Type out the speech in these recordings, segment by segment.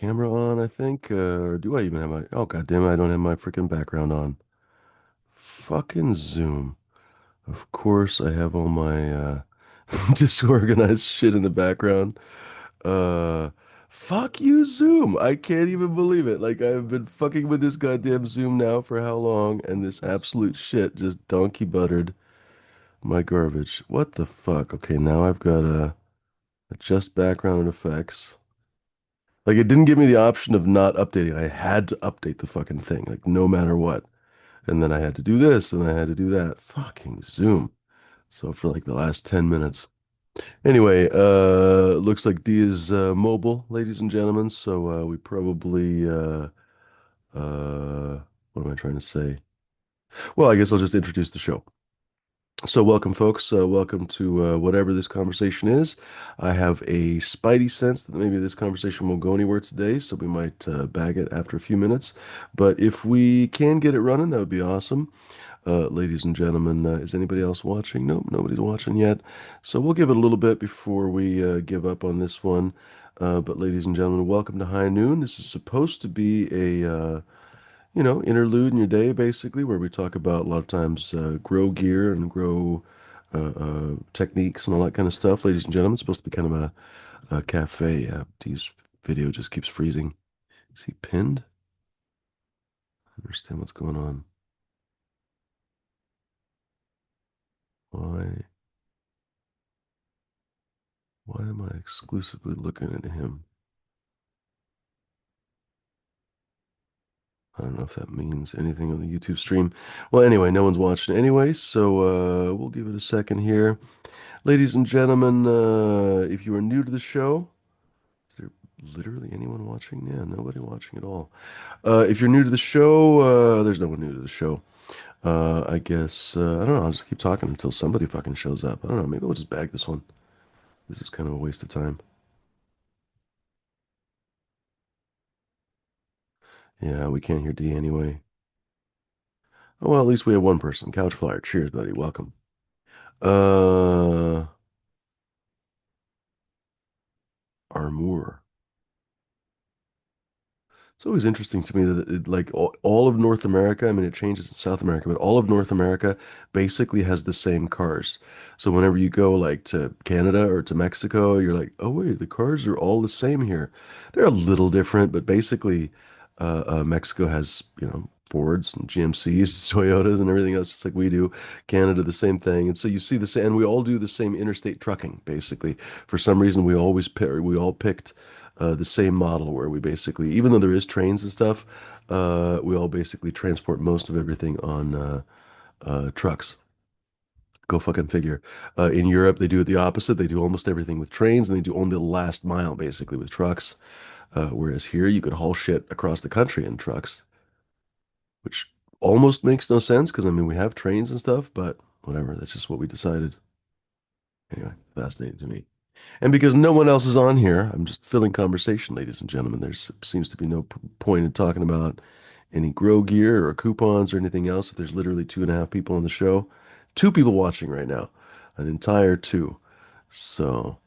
camera on, I think. Or do I even have my... Oh, God damn it, I don't have my freaking background on. Fucking Zoom. Of course, I have all my disorganized shit in the background. Uh, Fuck you, Zoom. I can't even believe it. Like, I've been fucking with this goddamn Zoom now for how long, and this absolute shit just donkey buttered my garbage. What the fuck? Okay, now I've got adjust background and effects. Like it didn't give me the option of not updating. I had to update the fucking thing, like no matter what. And then I had to do this and I had to do that. Fucking Zoom. So for like the last 10 minutes. Anyway, looks like D is mobile, ladies and gentlemen. So we probably what am I trying to say? Well, I guess I'll just introduce the show. So, welcome, folks. Welcome to whatever this conversation is. I have a spidey sense that maybe this conversation won't go anywhere today, so we might bag it after a few minutes. But if we can get it running, that would be awesome. Ladies and gentlemen, is anybody else watching? Nope, nobody's watching yet. So, we'll give it a little bit before we give up on this one. But, ladies and gentlemen, welcome to High Noon. This is supposed to be a interlude in your day, basically, where we talk about a lot of times grow gear and grow techniques and all that kind of stuff. Ladies and gentlemen, it's supposed to be kind of a cafe. Dee's video just keeps freezing. Is he pinned? I don't understand what's going on. Why? Why am I exclusively looking at him? I don't know if that means anything on the YouTube stream. Well, anyway, no one's watching anyway, so we'll give it a second here. Ladies and gentlemen, if you are new to the show, is there literally anyone watching? Yeah, nobody watching at all. If you're new to the show, there's no one new to the show. I guess, I don't know, I'll just keep talking until somebody fucking shows up. I don't know, maybe we'll just bag this one. This is kind of a waste of time. Yeah, we can't hear D anyway. Oh, well, at least we have one person. Couch Flyer. Cheers, buddy. Welcome. Uh, Armour. It's always interesting to me that like all of North America, I mean, it changes in South America, but all of North America basically has the same cars. So whenever you go like to Canada or to Mexico, you're like, oh wait, the cars are all the same here. They're a little different, but basically, Mexico has, Fords and GMCs, Toyotas, and everything else, just like we do. Canada, the same thing. And so you see the same, and we all do the same interstate trucking, basically. For some reason, we all picked the same model where we basically, even though there is trains and stuff, we all basically transport most of everything on trucks. Go fucking figure. In Europe, they do it the opposite. They do almost everything with trains, and they do only the last mile basically with trucks. Whereas here, you could haul shit across the country in trucks, which almost makes no sense because I mean we have trains and stuff, but whatever. That's just what we decided. Anyway, fascinating to me. And because no one else is on here, I'm just filling conversation, ladies and gentlemen. There seems to be no point in talking about any grow gear or coupons or anything else. If there's literally 2.5 people on the show, two people watching right now, an entire two. So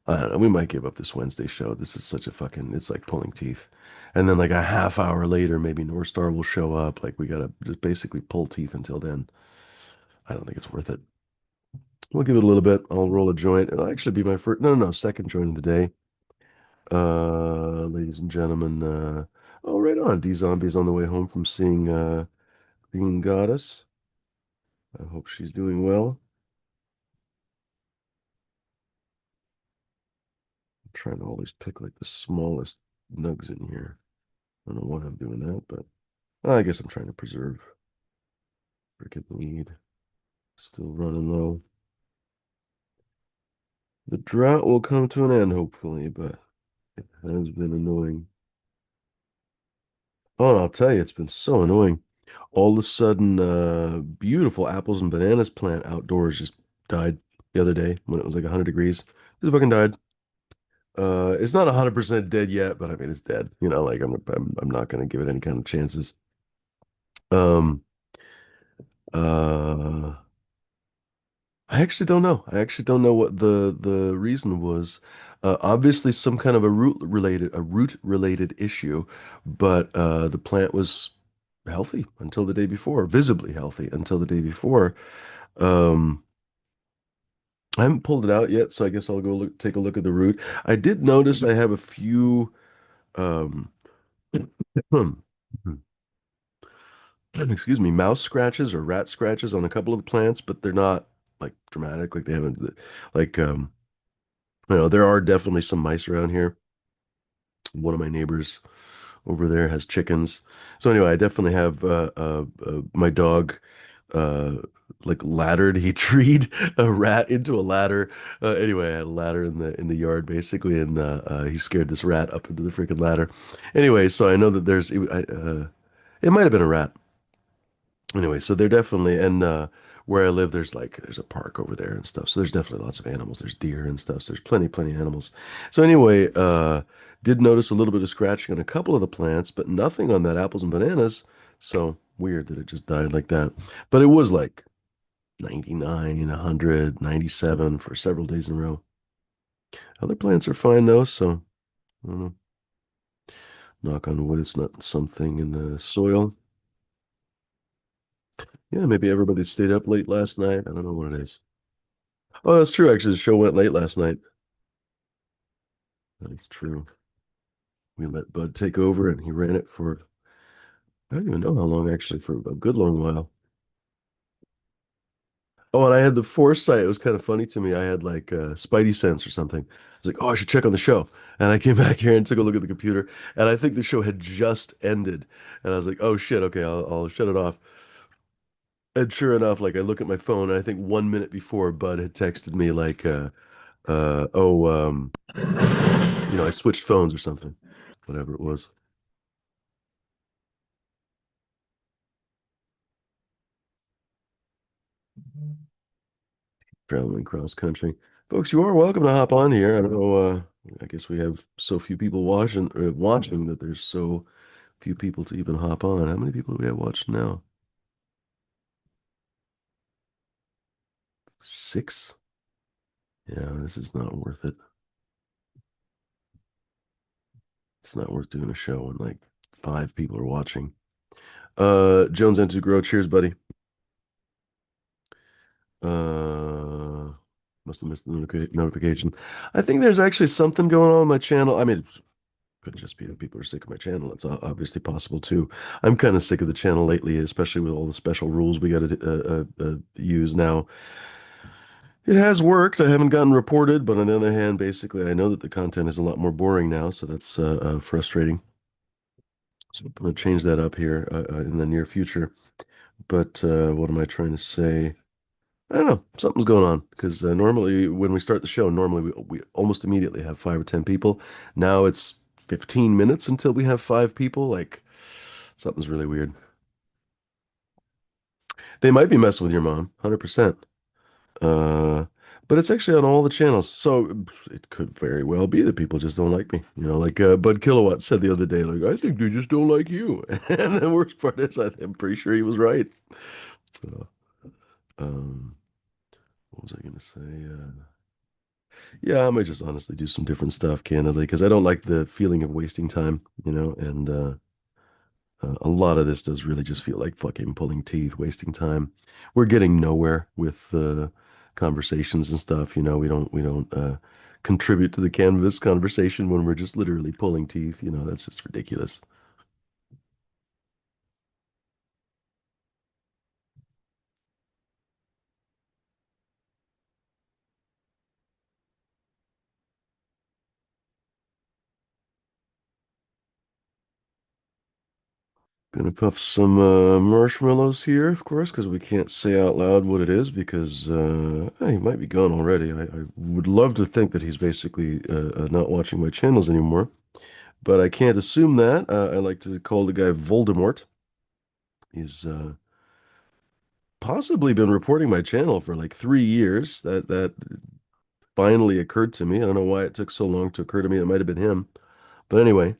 I don't know. We might give up this Wednesday show. This is such a fucking, it's like pulling teeth. And then like a half hour later, maybe North Star will show up. Like we gotta just basically pull teeth until then. I don't think it's worth it. We'll give it a little bit. I'll roll a joint. It'll actually be my first, no, no, no, second joint of the day. Ladies and gentlemen, oh, right on. D Zombie's on the way home from seeing Green Goddess. I hope she's doing well. I'm trying to always pick like the smallest nugs in here. I don't know why I'm doing that, but I guess I'm trying to preserve freaking weed. Still running low. The drought will come to an end, hopefully, but it has been annoying. Oh, and I'll tell you, it's been so annoying. All of a sudden, beautiful apples and bananas plant outdoors just died the other day when it was like 100 degrees. It fucking died. It's not 100% dead yet, but I mean, it's dead. Like I'm not going to give it any kind of chances. Um, uh, I actually don't know. I actually don't know what the reason was. Obviously some kind of a root related issue, but the plant was healthy until the day before, visibly healthy until the day before. Um, I haven't pulled it out yet, so I guess I'll go take a look at the root. I did notice I have a few um, excuse me, mouse scratches or rat scratches on a couple of the plants, but they're not like dramatic. Like they haven't like there are definitely some mice around here. One of my neighbors over there has chickens. So anyway, I definitely have my dog uh like laddered. He treed a rat into a ladder. Anyway, I had a ladder in the yard basically, and he scared this rat up into the freaking ladder. Anyway, so I know that it might have been a rat. Anyway, so they're definitely and where I live, there's a park over there and stuff. So there's definitely lots of animals. There's deer and stuff. So there's plenty of animals. So anyway, did notice a little bit of scratching on a couple of the plants, but nothing on that apples and bananas. So weird that it just died like that. But it was like 99, 100, 97 for several days in a row. Other plants are fine though, so I don't know. Knock on wood, it's not something in the soil. Yeah, maybe everybody stayed up late last night. I don't know what it is. Oh, that's true. Actually, the show went late last night. That is true. We let Bud take over and he ran it for, I don't even know how long, actually, for a good long while. Oh, and I had the foresight. It was kind of funny to me. I had like Spidey sense or something. I was like, oh, I should check on the show. And I came back here and took a look at the computer. And I think the show had just ended. And I was like, oh, shit. Okay, I'll shut it off. And sure enough, like I look at my phone and I think 1 minute before Bud had texted me like, oh, I switched phones or something, whatever it was. Traveling cross country. Folks, you are welcome to hop on here. I don't know, I guess we have so few people watching that there's so few people to even hop on. How many people do we have watching now? Six? Yeah, this is not worth it. It's not worth doing a show when like five people are watching. Jones and to grow. Cheers, buddy. Uh, must have missed the notification. I think there's actually something going on my channel. I mean, it could just be that people are sick of my channel. It's obviously possible too. I'm kind of sick of the channel lately, especially with all the special rules we got to use now. It has worked. I haven't gotten reported, but on the other hand, basically, I know that the content is a lot more boring now, so that's frustrating. So I'm going to change that up here in the near future. But what am I trying to say? I don't know. Something's going on because normally when we start the show, normally we almost immediately have 5 or 10 people. Now it's 15 minutes until we have 5 people. Like something's really weird. They might be messing with your mom, 100%. Uh, but it's actually on all the channels. So it could very well be that people just don't like me. Like Bud Kilowatt said the other day, like, I think they just don't like you. And the worst part is I'm pretty sure he was right. So, um, what was I gonna say? Yeah, I might just honestly do some different stuff, candidly, because I don't like the feeling of wasting time, and a lot of this does really just feel like fucking pulling teeth, wasting time. We're getting nowhere with conversations and stuff. We don't contribute to the canvas conversation when we're just literally pulling teeth. That's just ridiculous. Gonna puff some marshmallows here, of course, because we can't say out loud what it is because he might be gone already. I would love to think that he's basically not watching my channels anymore, but I can't assume that. I like to call the guy Voldemort. He's possibly been reporting my channel for like 3 years. That finally occurred to me. I don't know why it took so long to occur to me. It might have been him, but anyway,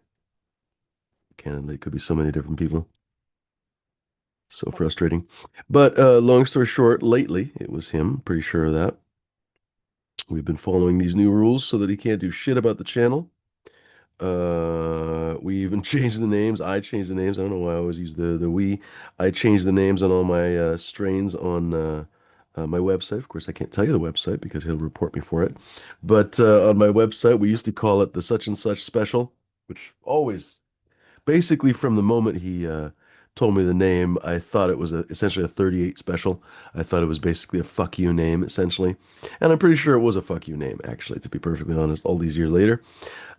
candidly, it could be so many different people. So frustrating. But long story short, lately it was him, pretty sure of that. We've been following these new rules so that he can't do shit about the channel. We even changed the names. I changed the names. I don't know why I always use the we. I changed the names on all my strains on my website. Of course, I can't tell you the website because he'll report me for it. But on my website, we used to call it the such and such special, which always basically from the moment he told me the name, I thought it was essentially a 38 special. I thought it was basically a fuck you name, essentially. And I'm pretty sure it was a fuck you name, actually, to be perfectly honest, all these years later.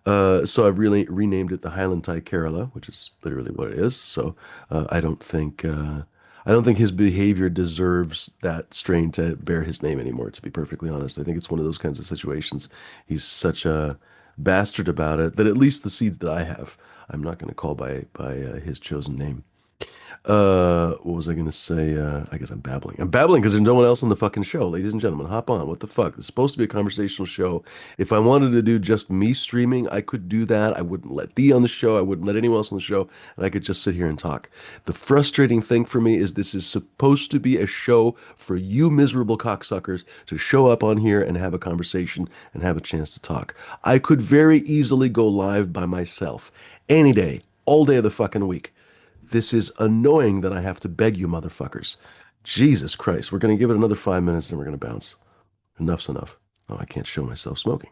So I've really renamed it the Highland Thai Kerala, which is literally what it is. So I don't think his behavior deserves that strain to bear his name anymore, to be perfectly honest. I think it's one of those kinds of situations. He's such a bastard about it that at least the seeds that I have, I'm not going to call by his chosen name. What was I gonna say? I guess I'm babbling. I'm babbling because there's no one else on the fucking show. Ladies and gentlemen, hop on. What the fuck? It's supposed to be a conversational show. If I wanted to do just me streaming, I could do that. I wouldn't let Dee on the show. I wouldn't let anyone else on the show, and I could just sit here and talk. The frustrating thing for me is this is supposed to be a show for you miserable cocksuckers to show up on here and have a conversation and have a chance to talk. I could very easily go live by myself any day, all day of the fucking week. This is annoying that I have to beg you motherfuckers. Jesus Christ. We're going to give it another 5 minutes and we're going to bounce. Enough's enough. Oh, I can't show myself smoking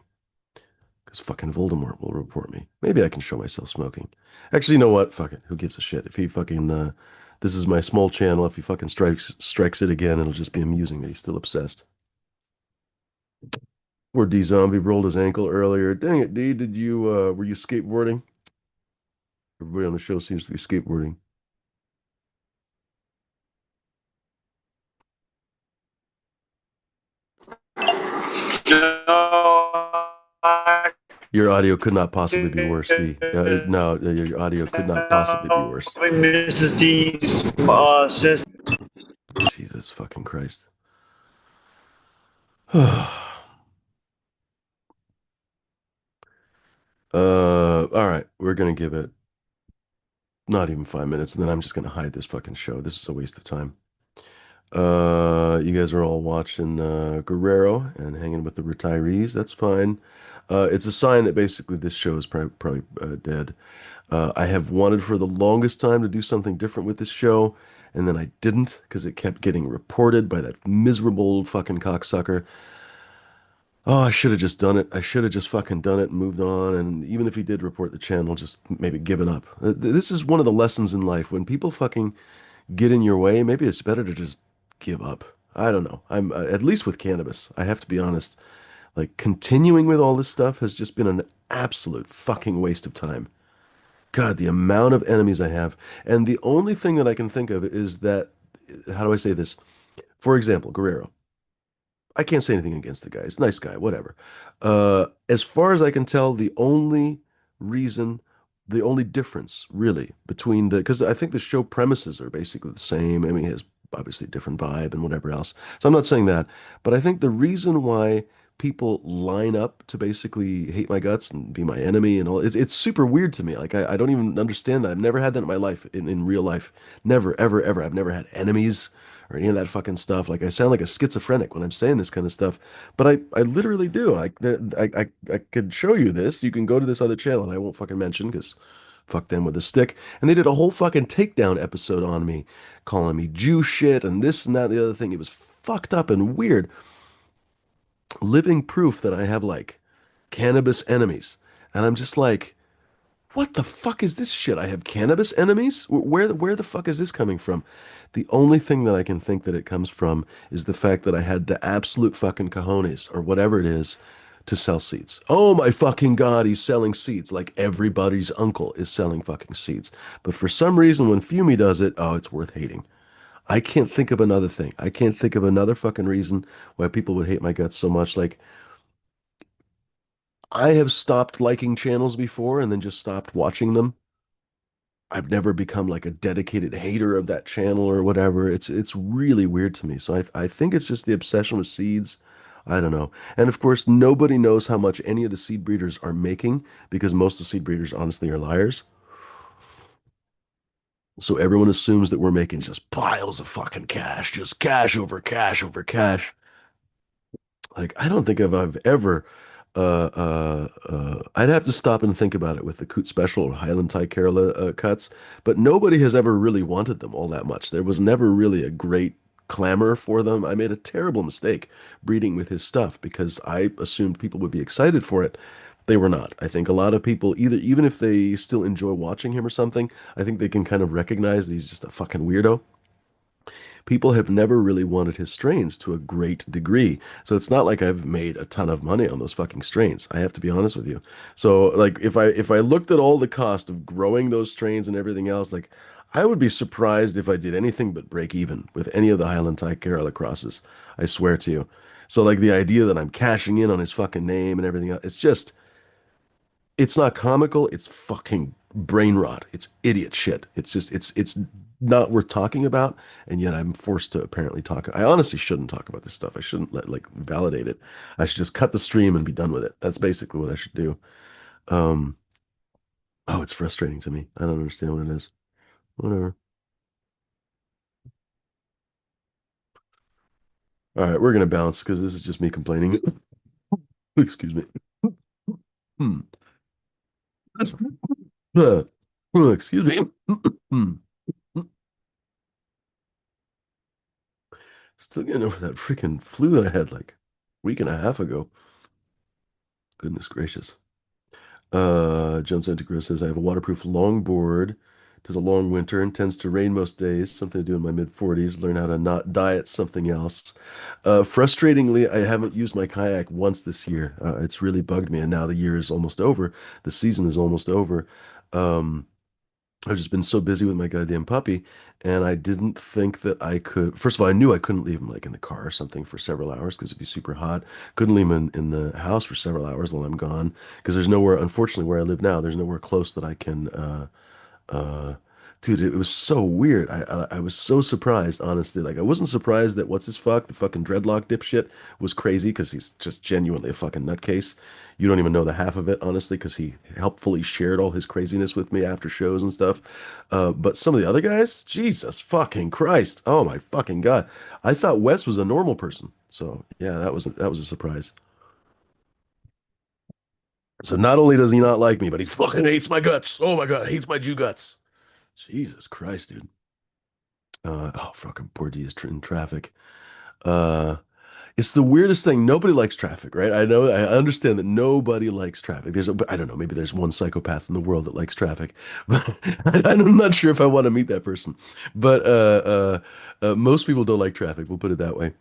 because fucking Voldemort will report me. Maybe I can show myself smoking. Actually, you know what? Fuck it. Who gives a shit? If he fucking, this is my small channel. If he fucking strikes it again, it'll just be amusing that he's still obsessed. Poor D Zombie rolled his ankle earlier. Dang it, D. Were you skateboarding? Everybody on the show seems to be skateboarding. Your audio could not possibly be worse, D. No, your audio could not possibly be worse. Mrs. D's sister. Jesus fucking Christ. All right, we're gonna give it not even 5 minutes, and then I'm just gonna hide this fucking show. This is a waste of time. You guys are all watching Guerrero and hanging with the retirees. That's fine. It's a sign that basically this show is probably dead. I have wanted for the longest time to do something different with this show, and then I didn't because it kept getting reported by that miserable fucking cocksucker. Oh, I should have just done it. I should have just fucking done it and moved on. And even if he did report the channel, just maybe given up. This is one of the lessons in life. When people fucking get in your way, maybe it's better to just give up. I don't know. I'm at least with cannabis. I have to be honest. Like continuing with all this stuff has just been an absolute fucking waste of time. God, the amount of enemies I have. And the only thing that I can think of is that, how do I say this? For example, Guerrero. I can't say anything against the guy. He's a nice guy, whatever. As far as I can tell, the only reason, the only difference really between because I think the show premises are basically the same. I mean, he has obviously a different vibe and whatever else. So I'm not saying that, but I think the reason why people line up to basically hate my guts and be my enemy and all, it's super weird to me. Like I don't even understand that. I've never had that in my life, in real life. Never, ever, ever. I've never had enemies or any of that fucking stuff. Like I sound like a schizophrenic when I'm saying this kind of stuff, but I literally do. I could show you this. You can go to this other channel and I won't fucking mention because fuck them with a stick. And they did a whole fucking takedown episode on me, calling me Jew shit and this and that and the other thing. It was fucked up and weird. Living proof that I have like cannabis enemies. And I'm just like, what the fuck is this shit? I have cannabis enemies? Where the fuck is this coming from? The only thing that I can think that it comes from is the fact that I had the absolute fucking cojones or whatever it is to sell seeds. Oh my fucking God, he's selling seeds like everybody's uncle is selling fucking seeds. But for some reason, when Fumi does it, oh, it's worth hating. I can't think of another thing. I can't think of another fucking reason why people would hate my guts so much. Like, I have stopped liking channels before and then just stopped watching them. I've never become like a dedicated hater of that channel or whatever. It's really weird to me. So I think it's just the obsession with seeds. I don't know. And of course, nobody knows how much any of the seed breeders are making because most of the seed breeders honestly are liars. So everyone assumes that we're making just piles of fucking cash, just cash over cash over cash. Like, I don't think I've ever, I'd have to stop and think about it with the Coot Special or Highland Thai Kerala cuts, but nobody has ever really wanted them all that much. There was never really a great clamor for them. I made a terrible mistake breeding with his stuff because I assumed people would be excited for it. They were not. I think a lot of people, either even if they still enjoy watching him or something, I think they can kind of recognize that he's just a fucking weirdo. People have never really wanted his strains to a great degree. So it's not like I've made a ton of money on those fucking strains. I have to be honest with you. So like if I looked at all the cost of growing those strains and everything else, like I would be surprised if I did anything but break even with any of the Highland Thai Kerala crosses. I swear to you. So like the idea that I'm cashing in on his fucking name and everything else, it's not comical. It's fucking brain rot. It's idiot shit. It's not worth talking about, and yet I'm forced to apparently talk. I honestly shouldn't talk about this stuff. I shouldn't let like validate it. I should just cut the stream and be done with it. That's basically what I should do. Um, oh, it's frustrating to me. I don't understand what it is. Whatever. All right, we're gonna bounce because this is just me complaining. Excuse me. Hmm. Excuse me. Hmm. Still getting over that freaking flu that I had like a week and a half ago. Goodness gracious. John Santa Cruz says, I have a waterproof longboard. Does a long winter and tends to rain most days. Something to do in my mid 40s. Learn how to not diet something else. Frustratingly, I haven't used my kayak once this year. It's really bugged me. And now the year is almost over. The season is almost over. Um, I've just been so busy with my goddamn puppy, and I didn't think that I could. First of all, I knew I couldn't leave him like in the car or something for several hours because it'd be super hot. Couldn't leave him in the house for several hours while I'm gone because there's nowhere, unfortunately, where I live now, there's nowhere close that I can uh, dude, it was so weird. I was so surprised, honestly. Like I wasn't surprised that what's his fuck, the fucking dreadlock dipshit, was crazy because he's just genuinely a fucking nutcase. You don't even know the half of it, honestly, because he helpfully shared all his craziness with me after shows and stuff. But some of the other guys, Jesus fucking Christ, oh my fucking God, I thought Wes was a normal person. So yeah, that was a surprise. So not only does he not like me, but he fucking hates my guts. Oh my God, hates my Jew guts. Jesus Christ, dude. Oh, fucking poor D is in traffic. Uh, it's the weirdest thing. Nobody likes traffic, right? I know, I understand that nobody likes traffic. But I don't know, maybe there's one psychopath in the world that likes traffic, but I'm not sure if I want to meet that person. But most people don't like traffic. We'll put it that way.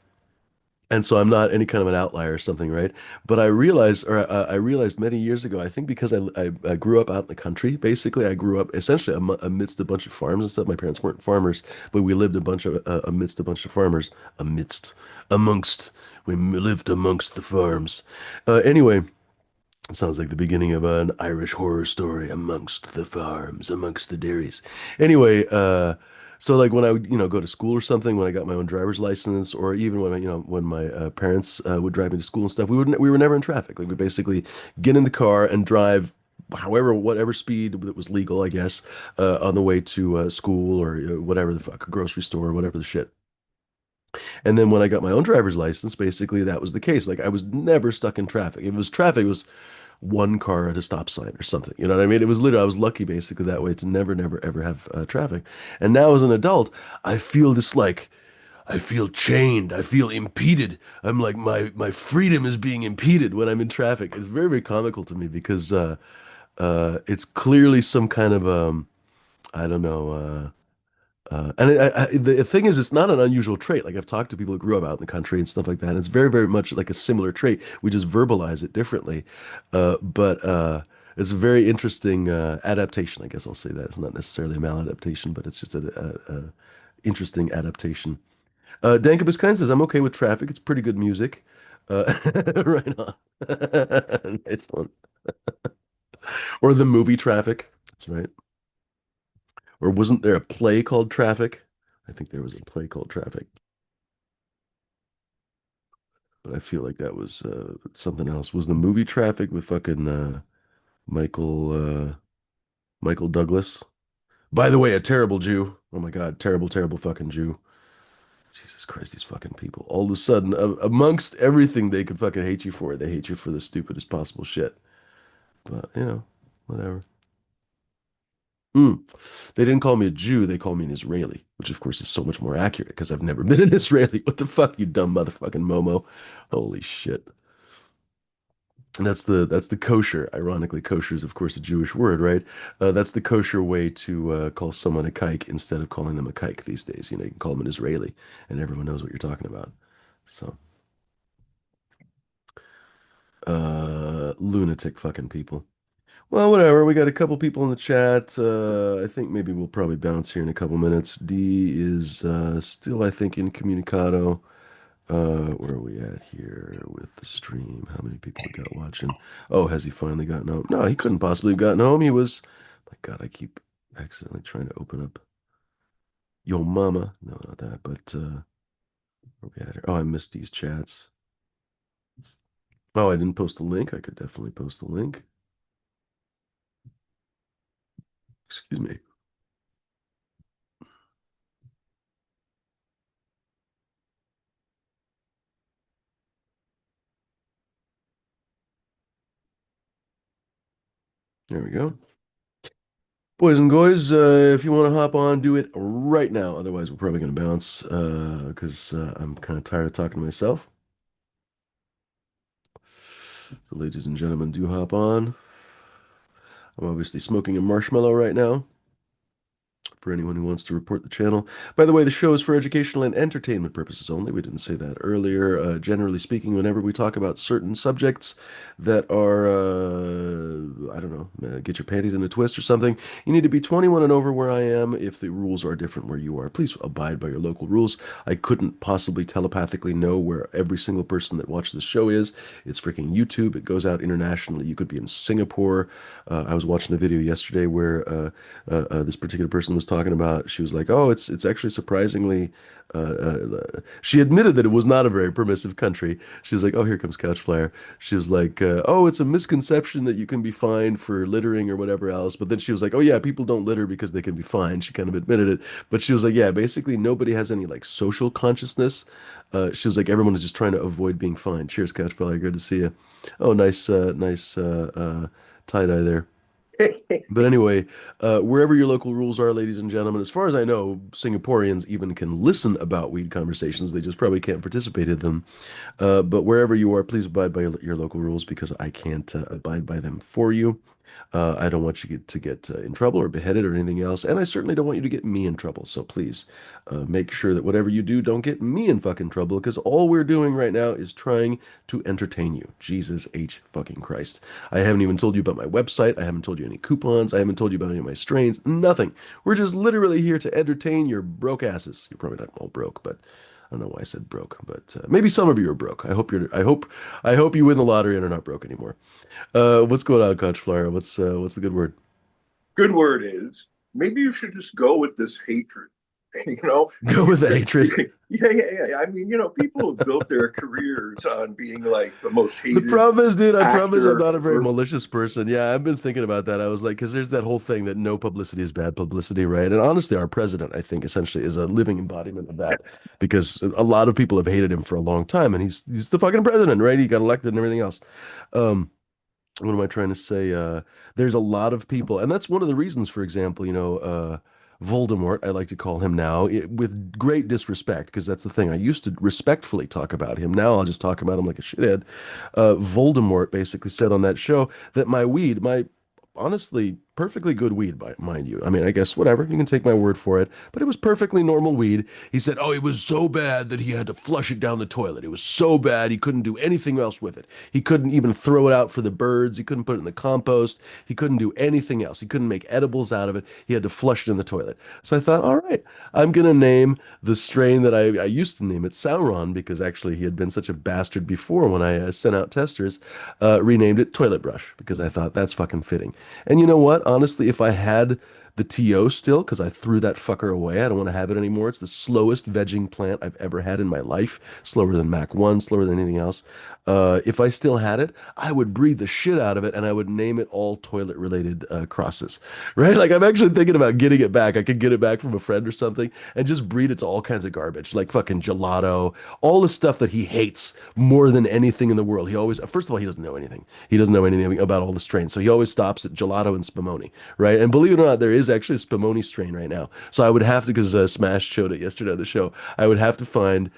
And so I'm not any kind of an outlier or something, right? But I realized many years ago, I think because I grew up out in the country, basically, I grew up essentially amidst a bunch of farms and stuff. My parents weren't farmers, but we lived amidst a bunch of farmers, amidst, amongst, lived amongst the farms. Anyway, it sounds like the beginning of an Irish horror story amongst the farms, amongst the dairies. Anyway, so like when I would, go to school or something, when I got my own driver's license, or even when my parents would drive me to school and stuff, we were never in traffic. Like we basically get in the car and drive whatever speed that was legal, I guess, on the way to school or whatever the fuck, a grocery store, whatever the shit. And then when I got my own driver's license, basically that was the case. Like I was never stuck in traffic. If it was traffic, it was one car at a stop sign or something. You know what I mean? It was literally, I was lucky basically that way to never, never, ever have traffic. And now as an adult, I feel this like, I feel chained. I feel impeded. I'm like, my freedom is being impeded when I'm in traffic. It's very, very comical to me because it's clearly some kind of, I don't know, the thing is, it's not an unusual trait. Like I've talked to people who grew up out in the country and stuff like that. And it's very, very much like a similar trait. We just verbalize it differently. But it's a very interesting adaptation. I guess I'll say that. It's not necessarily a maladaptation, but it's just a interesting adaptation. Dankabus Kind says, I'm okay with traffic. It's pretty good music. Right on. Nice one. Or the movie Traffic. That's right. Or wasn't there a play called Traffic? I think there was a play called Traffic, but I feel like that was something else. Was the movie Traffic with fucking Michael Michael Douglas? By the way, a terrible Jew. Oh my God, terrible, terrible fucking Jew. Jesus Christ, these fucking people. All of a sudden, amongst everything they could fucking hate you for, they hate you for the stupidest possible shit. But, whatever. Mm. They didn't call me a Jew, they called me an Israeli, which of course is so much more accurate because I've never been an Israeli. What the fuck, you dumb motherfucking Momo? Holy shit. And that's the kosher. Ironically, kosher is of course a Jewish word, right? That's the kosher way to call someone a kike instead of calling them a kike these days. You can call them an Israeli, and everyone knows what you're talking about. So, lunatic fucking people. Well, whatever. We got a couple people in the chat. I think maybe we'll probably bounce here in a couple minutes. D is still, I think, incommunicado. Where are we at here with the stream? How many people we got watching? Oh, has he finally gotten home? No, he couldn't possibly have gotten home. He was, my God, I keep accidentally trying to open up Yo Mama. No, not that, but where are we at here? Oh, I missed these chats. Oh, I didn't post the link. I could definitely post the link. Excuse me. There we go. Boys and girls, if you want to hop on, do it right now. Otherwise, we're probably going to bounce because I'm kind of tired of talking to myself. So, ladies and gentlemen, do hop on. I'm obviously smoking a marshmallow right now for anyone who wants to report the channel. By the way, the show is for educational and entertainment purposes only. We didn't say that earlier. Generally speaking, whenever we talk about certain subjects that are, I don't know, get your panties in a twist or something, you need to be 21 and over where I am if the rules are different where you are. Please abide by your local rules. I couldn't possibly telepathically know where every single person that watches the show is. It's freaking YouTube. It goes out internationally. You could be in Singapore. I was watching a video yesterday where this particular person was talking about. She was like, "Oh, it's actually surprisingly." She admitted that it was not a very permissive country. She was like, "Oh, here comes Couch Flyer." She was like, "Oh, it's a misconception that you can be fined for littering or whatever else." But then she was like, "Oh yeah, people don't litter because they can be fined." She kind of admitted it, but she was like, "Yeah, basically nobody has any like social consciousness." She was like, "Everyone is just trying to avoid being fined." Cheers, Couch Flyer. Good to see you. Oh, nice tie dye there. But anyway, wherever your local rules are, ladies and gentlemen, as far as I know, Singaporeans even can listen about weed conversations. They just probably can't participate in them. But wherever you are, please abide by your local rules because I can't abide by them for you. I don't want you to get in trouble or beheaded or anything else, and I certainly don't want you to get me in trouble. So please make sure that whatever you do, don't get me in fucking trouble because all we're doing right now is trying to entertain you. Jesus H fucking Christ. I haven't even told you about my website. I haven't told you any coupons. I haven't told you about any of my strains. Nothing. We're just literally here to entertain your broke asses. You're probably not all broke, but I don't know why I said broke, but maybe some of you are broke. I hope you win the lottery and are not broke anymore. What's going on, Coach Flyer? What's the good word? Good word is maybe you should just go with this hatred. You know, Go with the hatred. yeah. I mean, people have built their careers on being like the most The hated problem is, dude, I promise I'm actor not a very ever. malicious person. Yeah, I've been thinking about that. I was like, because there's that whole thing that no publicity is bad publicity, right? And honestly, our president, I think, essentially is a living embodiment of that because a lot of people have hated him for a long time, and he's the fucking president, right? He got elected and everything else. Um, what am I trying to say? There's a lot of people, and that's one of the reasons, for example, Voldemort, I like to call him now, with great disrespect, because that's the thing. I used to respectfully talk about him. Now I'll just talk about him like a shithead. Voldemort basically said on that show that my weed, my honestly perfectly good weed, mind you. I mean, I guess whatever, you can take my word for it, but it was perfectly normal weed. He said, "Oh, it was so bad that he had to flush it down the toilet. It was so bad he couldn't do anything else with it. He couldn't even throw it out for the birds. He couldn't put it in the compost. He couldn't do anything else. He couldn't make edibles out of it. He had to flush it in the toilet." So I thought, all right, I'm gonna name the strain that I used to name it Sauron because actually he had been such a bastard before when I sent out testers, renamed it Toilet Brush because I thought that's fucking fitting. And you know what? Honestly, if I had the TO still because I threw that fucker away. I don't want to have it anymore. It's the slowest vegging plant I've ever had in my life. Slower than Mac 1, slower than anything else. If I still had it, I would breed the shit out of it and I would name it all toilet related crosses, right? Like I'm actually thinking about getting it back. I could get it back from a friend or something and just breed it to all kinds of garbage, like fucking gelato, all the stuff that he hates more than anything in the world. He always, first of all, he doesn't know anything. He doesn't know anything about all the strains. So he always stops at gelato and spumoni, right? And believe it or not, there is actually a spumoni strain right now. So I would have to, because Smash showed it yesterday on the show, I would have to find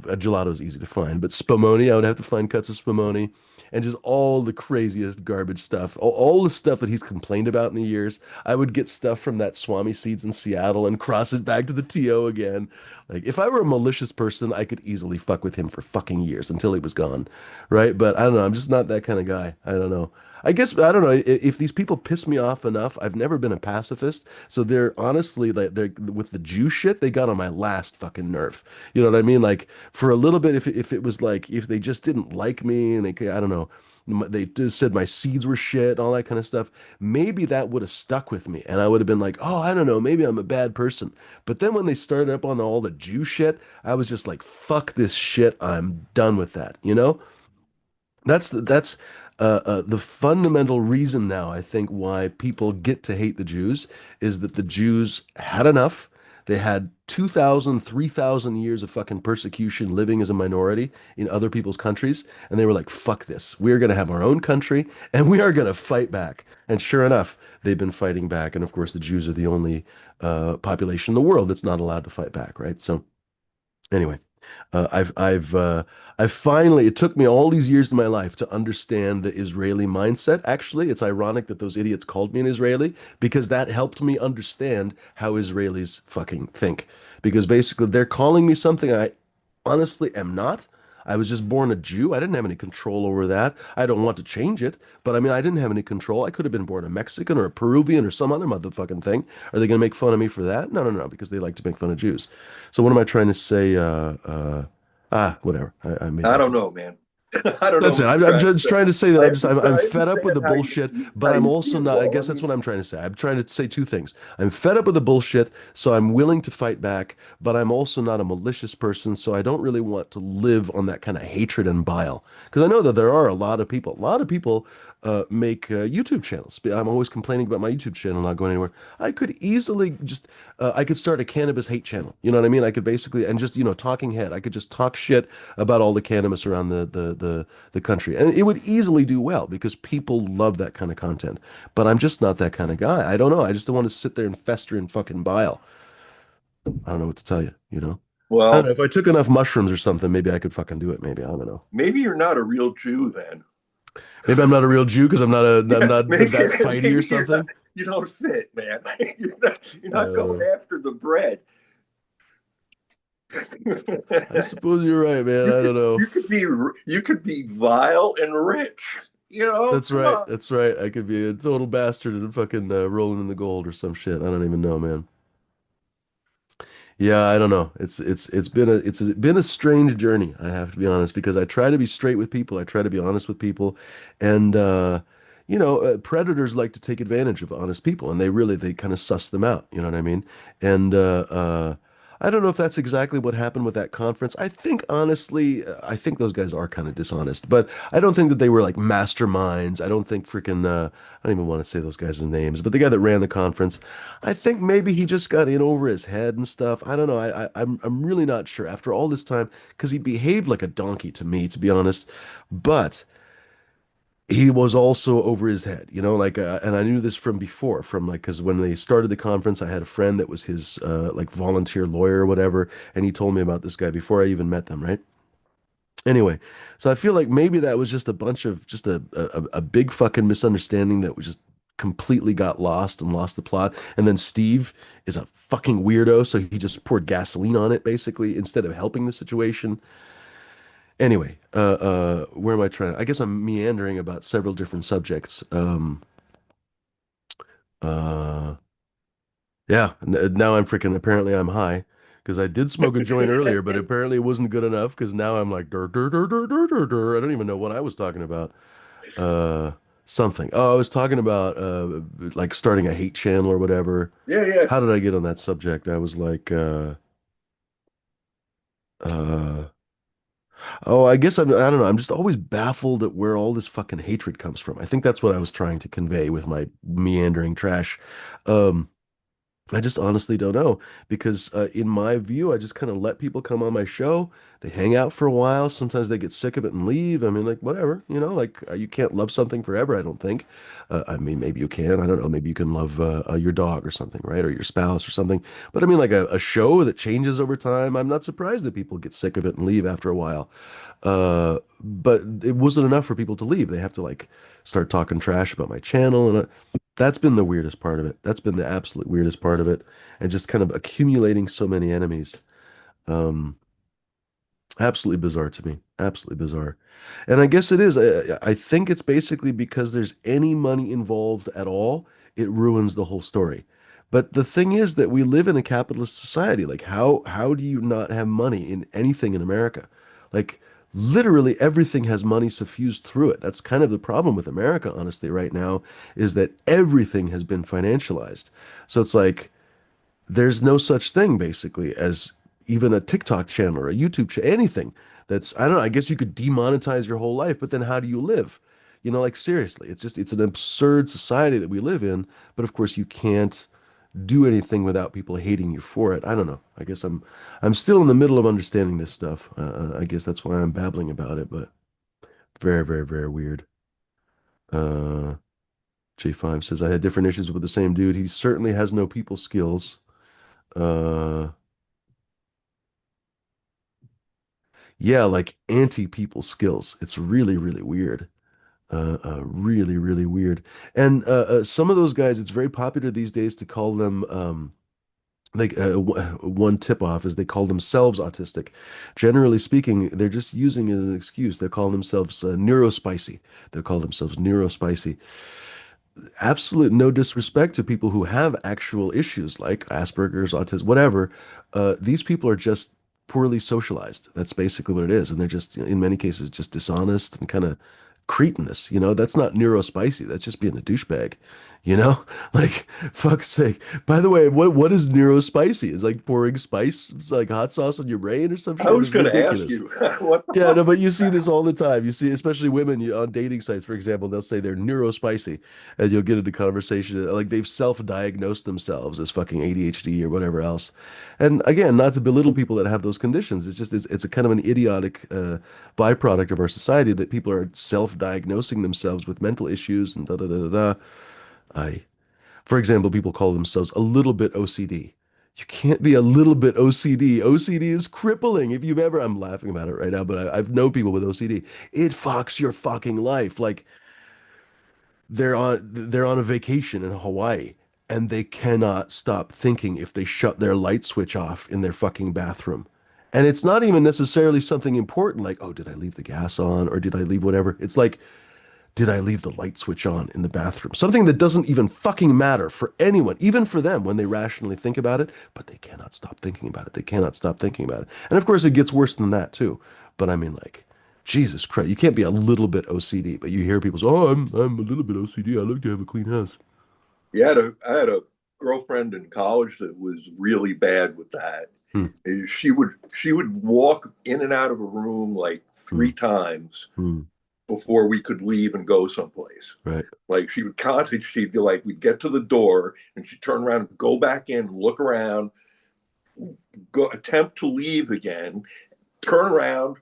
gelato is easy to find, but spumoni, I would have to find cuts of spumoni and just all the craziest garbage stuff, all the stuff that he's complained about in the years. I would get stuff from that Swami Seeds in Seattle and cross it back to the TO again. Like if I were a malicious person, I could easily fuck with him for fucking years until he was gone, right? But I don't know. I'm just not that kind of guy. I don't know. I guess I don't know if these people piss me off enough. I've never been a pacifist, so they're honestly like they're with the Jew shit. They got on my last fucking nerve. You know what I mean? Like for a little bit, if it was like if they just didn't like me and I don't know, they just said my seeds were shit, all that kind of stuff. Maybe that would have stuck with me, and I would have been like, oh, I don't know, maybe I'm a bad person. But then when they started up on all the Jew shit, I was just like, fuck this shit. I'm done with that. You know? That's the fundamental reason now, I think, why people get to hate the Jews is that the Jews had enough. They had 2,000, 3,000 years of fucking persecution living as a minority in other people's countries. And they were like, fuck this. We're going to have our own country and we are going to fight back. And sure enough, they've been fighting back. And of course, the Jews are the only population in the world that's not allowed to fight back, right? So anyway, I've finally, it took me all these years in my life to understand the Israeli mindset. Actually, it's ironic that those idiots called me an Israeli because that helped me understand how Israelis fucking think. Because basically they're calling me something I honestly am not. I was just born a Jew. I didn't have any control over that. I don't want to change it, but I mean, I didn't have any control. I could have been born a Mexican or a Peruvian or some other motherfucking thing. Are they going to make fun of me for that? No, no, no, because they like to make fun of Jews. So what am I trying to say? Whatever. I made I that. don't know, man. I don't know That's it. what you're I'm trying to just say. trying to say that I'm I fed up with understand the bullshit, but how I'm you also not. I feel. I guess that's mean, what I'm trying to say. I'm trying to say two things. I'm fed up with the bullshit, so I'm willing to fight back, but I'm also not a malicious person, so I don't really want to live on that kind of hatred and bile. Because I know that there are a lot of people make YouTube channels. I'm always complaining about my YouTube channel not going anywhere. I could easily just, I could start a cannabis hate channel. You know what I mean? I could basically, and just, talking head. I could just talk shit about all the cannabis around the country. And it would easily do well because people love that kind of content. But I'm just not that kind of guy. I don't know. I just don't want to sit there and fester in fucking bile. I don't know what to tell you. I don't know. well, If I took enough mushrooms or something, maybe I could fucking do it. Maybe. I don't know. maybe you're not a real Jew then. Maybe I'm not a real Jew because I'm Yeah, not maybe, that fighty or maybe you're not. something. You don't fit, man. You're not going Uh, after the bread. I suppose you're right, man. You I could don't know. you could be vile and rich. That's Come right. on. That's right. I could be a total bastard and fucking rolling in the gold or some shit. I don't even know, man. Yeah, I don't know. It's been a strange journey, I have to be honest, because I try to be straight with people. I try to be honest with people, and predators like to take advantage of honest people, and they kind of suss them out. You know what I mean? And I don't know if that's exactly what happened with that conference. I think honestly, I think those guys are kind of dishonest, but I don't think that they were like masterminds. I don't think freaking I don't even want to say those guys' names, but the guy that ran the conference. I think maybe he just got in over his head and stuff. I don't know. I'm really not sure after all this time because he behaved like a donkey to me, to be honest. But he was also over his head, like, and I knew this from before, from like, because when they started the conference, I had a friend that was his like volunteer lawyer or whatever, and he told me about this guy before I even met them, right? Anyway, so I feel like maybe that was just a bunch of just a big fucking misunderstanding that was just completely got lost and lost the plot. And then Steve is a fucking weirdo, so he just poured gasoline on it basically instead of helping the situation. Anyway, where am I trying? I guess I'm meandering about several different subjects. Uh, yeah, now I'm freaking, apparently I'm high because I did smoke a joint earlier, but apparently it wasn't good enough because now I'm like, dur, dur, dur, dur, dur, dur, dur. I don't even know what I was talking about. Uh, Something. Oh, I was talking about like starting a hate channel or whatever. Yeah, yeah. How did I get on that subject? I was like uh oh, I guess I don't know. I'm just always baffled at where all this fucking hatred comes from. I think that's what I was trying to convey with my meandering trash. Um I just honestly don't know because in my view, I just kind of let people come on my show. They hang out for a while. Sometimes they get sick of it and leave. I mean, like whatever, like you can't love something forever, I don't think. I mean, maybe you can. I don't know. Maybe you can love your dog or something, right? Or your spouse or something. But I mean, like a show that changes over time. I'm not surprised that people get sick of it and leave after a while. But it wasn't enough for people to leave. They have to like start talking trash about my channel and that's been the weirdest part of it. That's been the absolute weirdest part of it. And just kind of accumulating so many enemies. Um, Absolutely bizarre to me. Absolutely bizarre. And I guess it is. I think it's basically because there's any money involved at all, it ruins the whole story. But the thing is that we live in a capitalist society. Like how do you not have money in anything in America? Like literally everything has money suffused through it. That's kind of the problem with America, honestly, right now, is that everything has been financialized. So it's like there's no such thing basically as even a TikTok channel or a YouTube channel, anything that's, I don't know, I guess you could demonetize your whole life, but then how do you live? Like seriously, it's an absurd society that we live in, but of course you can't do anything without people hating you for it. I don't know. I guess I'm still in the middle of understanding this stuff. I guess that's why I'm babbling about it, but very, very, very weird. Uh, J5 says I had different issues with the same dude. He certainly has no people skills. Uh, Yeah, like anti-people skills. It's really, really weird. Really, really weird. And some of those guys, it's very popular these days to call them like one tip off is they call themselves autistic. Generally speaking, they're just using it as an excuse. They call themselves neurospicy. They call themselves neurospicy. Absolute no disrespect to people who have actual issues like Asperger's, autism, whatever. These people are just poorly socialized. That's basically what it is. And they're just, in many cases, just dishonest and kind of cretinous. That's not neurospicy. That's just being a douchebag. You know, like fuck's sake. By the way, what is neurospicy? Is like pouring spice, it's like hot sauce on your brain or some I shit? was It's going to ask ridiculous. you, what the Yeah, fuck? no, but you see this all the time. You see, especially women on dating sites, for example, they'll say they're neurospicy, and you'll get into conversation like they've self-diagnosed themselves as fucking ADHD or whatever else. And again, not to belittle people that have those conditions, it's a kind of an idiotic byproduct of our society that people are self-diagnosing themselves with mental issues and da da da da da. I For example, people call themselves a little bit OCD. You can't be a little bit OCD. OCD is crippling. If you've ever, I'm laughing about it right now, but I've known people with OCD. It fucks your fucking life. Like they're on a vacation in Hawaii and they cannot stop thinking if they shut their light switch off in their fucking bathroom. And it's not even necessarily something important like, oh, did I leave the gas on or did I leave whatever? It's like, did I leave the light switch on in the bathroom? Something that doesn't even fucking matter for anyone, even for them when they rationally think about it, but they cannot stop thinking about it. They cannot stop thinking about it. And of course, it gets worse than that too. But I mean, like, Jesus Christ, you can't be a little bit OCD, but you hear people say, "Oh, I'm a little bit OCD. I like to have a clean house." I had a girlfriend in college that was really bad with that. Hmm, She would walk in and out of a room like hmm, three times hmm. before we could leave and go someplace. Right. Like she would constantly, she'd be like, we'd get to the door and she'd turn around, go back in, look around, go attempt to leave again, turn around,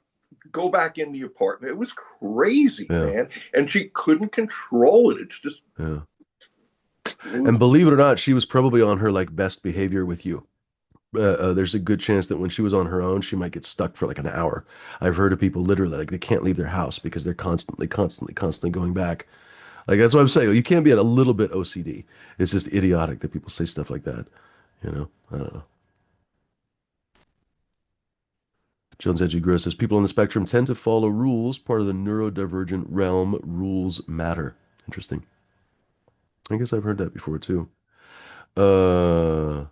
go back in the apartment. It was crazy, Yeah. man. And she couldn't control it. It's just, Yeah. it And was, believe it or not, she was probably on her like best behavior with you. There's a good chance that when she was on her own, she might get stuck for like an hour. I've heard of people literally like they can't leave their house because they're constantly, constantly, constantly going back. Like that's what I'm saying. You can't be a little bit OCD. It's just idiotic that people say stuff like that. I don't know. Jones Edgy Gross says people on the spectrum tend to follow rules. Part of the neurodivergent realm, rules matter. Interesting. I guess I've heard that before too. Uh,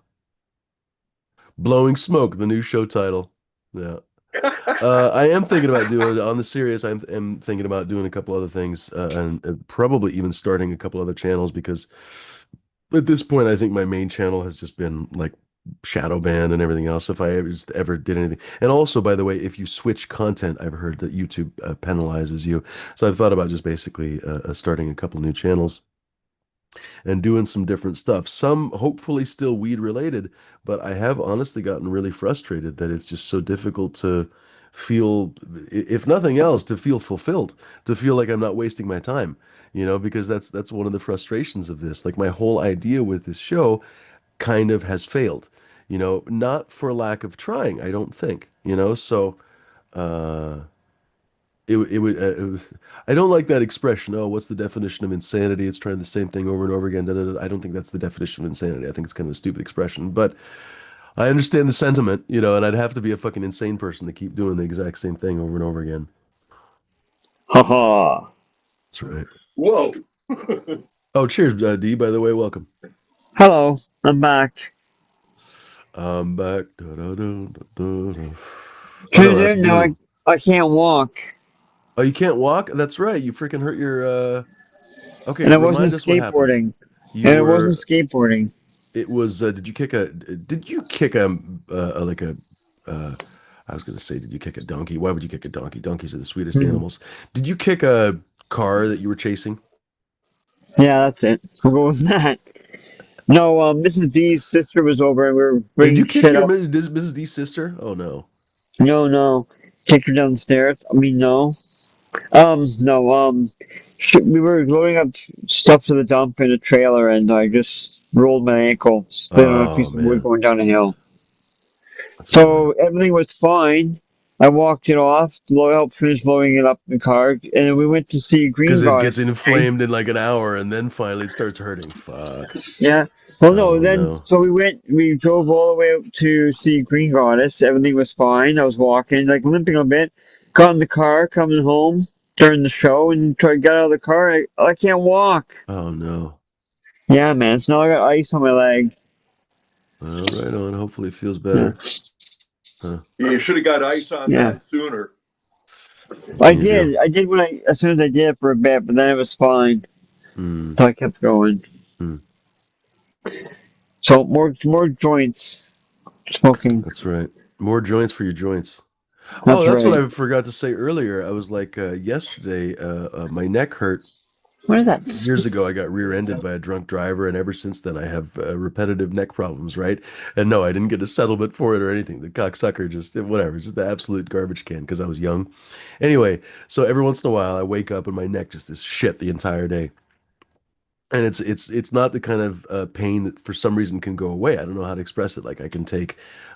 Blowing Smoke, the new show title. Yeah. I am thinking about doing on the serious. I'm thinking about doing a couple other things, and probably even starting a couple other channels because at this point, I think my main channel has just been like shadow banned and everything else. If I ever did anything, and also by the way, if you switch content, I've heard that YouTube penalizes you. So I've thought about just basically starting a couple new channels and doing some different stuff. Some hopefully still weed related, but I have honestly gotten really frustrated that it's just so difficult to feel, if nothing else, to feel fulfilled, to feel like I'm not wasting my time, because that's one of the frustrations of this. Like my whole idea with this show kind of has failed, not for lack of trying, I don't think, so uh it was, I don't like that expression. Oh, what's the definition of insanity? It's trying the same thing over and over again. Da, da, da. I don't think that's the definition of insanity. I think it's kind of a stupid expression, but I understand the sentiment, and I'd have to be a fucking insane person to keep doing the exact same thing over and over again. Haha. That's right. Whoa. Oh, cheers, D, by the way, welcome. Hello, I'm back. I'm back. Da, da, da, da, da. Oh no, Turns that's out now blue. I can't walk. Oh, you can't walk? That's right. You freaking hurt your okay, And I wasn't remind us what happened. skateboarding. You And it wasn't were skateboarding. It was did you kick a like a I was gonna say, did you kick a donkey? Why would you kick a donkey? Donkeys are the sweetest Hmm. animals. Did you kick a car that you were chasing? Yeah, that's it. We'll go with that. No, Mrs. D's sister was over and we were Did bringing you kick shit your up. Mrs. D's sister? Oh no. No, no. Kicked her downstairs. I mean, no. No, we were loading up stuff to the dump in a trailer and I just rolled my ankle, split on a Oh piece of wood man. going down a hill. That's So annoying. everything was fine. I walked it off, helped finish loading it up in the car, and then we went to see Green Because it gets Goddess today. inflamed in like an hour and then finally it starts hurting. Fuck. Yeah. Well, no, Oh then, no. so we drove all the way up to see Green Goddess. Everything was fine. I was walking, like limping a bit. Got in the car, coming home during the show, and tried to get out of the car. I can't walk. Oh no. Yeah, man. So now I got ice on my leg. Well, right on. Hopefully it feels Yeah. better. Huh. You should have got ice on Yeah. that sooner. What can you do? I did when as soon as I did it for a bit, but then it was fine. Hmm. So I kept going. Hmm. So more joints smoking. That's right. More joints for your joints. Oh, That's that's what right. I forgot to say earlier. I was like, yesterday, my neck hurt. What is that? Years ago, I got rear-ended by a drunk driver, and ever since then, I have repetitive neck problems, right? And no, I didn't get a settlement for it or anything. The cocksucker just, whatever, just the absolute garbage can because I was young. Anyway, so every once in a while, I wake up and my neck just is shit the entire day. And it's not the kind of pain that for some reason can go away. I don't know how to express it. Like I can take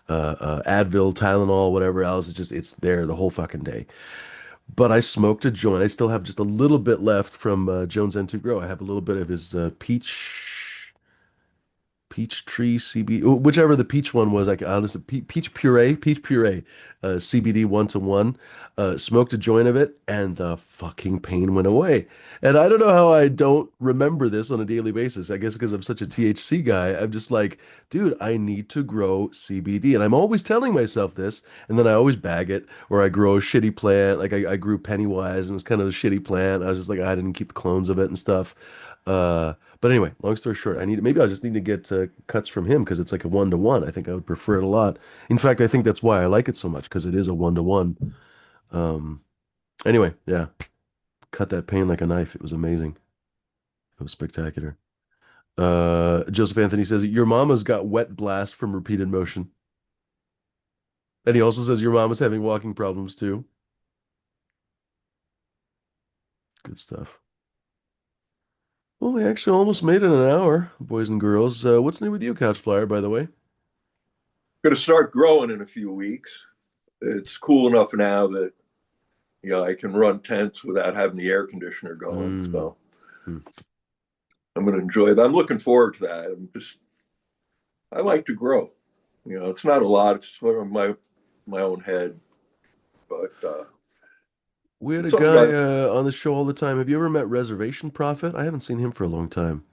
Advil, Tylenol, whatever else. It's there the whole fucking day. But I smoked a joint. I still have just a little bit left from Jones N2 Grow. I have a little bit of his peach tree CBD, whichever the peach one was. I honestly, peach puree, CBD 1 to 1. Smoked a joint of it, and the fucking pain went away. And I don't know how I don't remember this on a daily basis. I guess because I'm such a THC guy, I'm just like, dude, I need to grow CBD, and I'm always telling myself this, and then I always bag it, or I grow a shitty plant. Like I grew Pennywise, and it was kind of a shitty plant. I was just like, I didn't keep the clones of it and stuff. But anyway, long story short, maybe I just need to get cuts from him because it's like a 1 to 1. I think I would prefer it a lot. In fact, I think that's why I like it so much because it is a 1 to 1. Um, anyway, yeah, cut that pain like a knife. It was amazing. It was spectacular. Joseph Anthony says your mama's got wet blast from repeated motion, and he also says your mama's having walking problems too. Good stuff. Well, we actually almost made it an hour, boys and girls. What's new with you, Couch Flyer, by the way? Going to start growing in a few weeks. It's cool enough now that I can run tents without having the air conditioner going. Mm. So I'm going to enjoy that. I'm looking forward to that. I like to grow. It's not a lot. It's sort of my own head, but We had it's a something guy that on the show all the time. Have you ever met Reservation Prophet? I haven't seen him for a long time.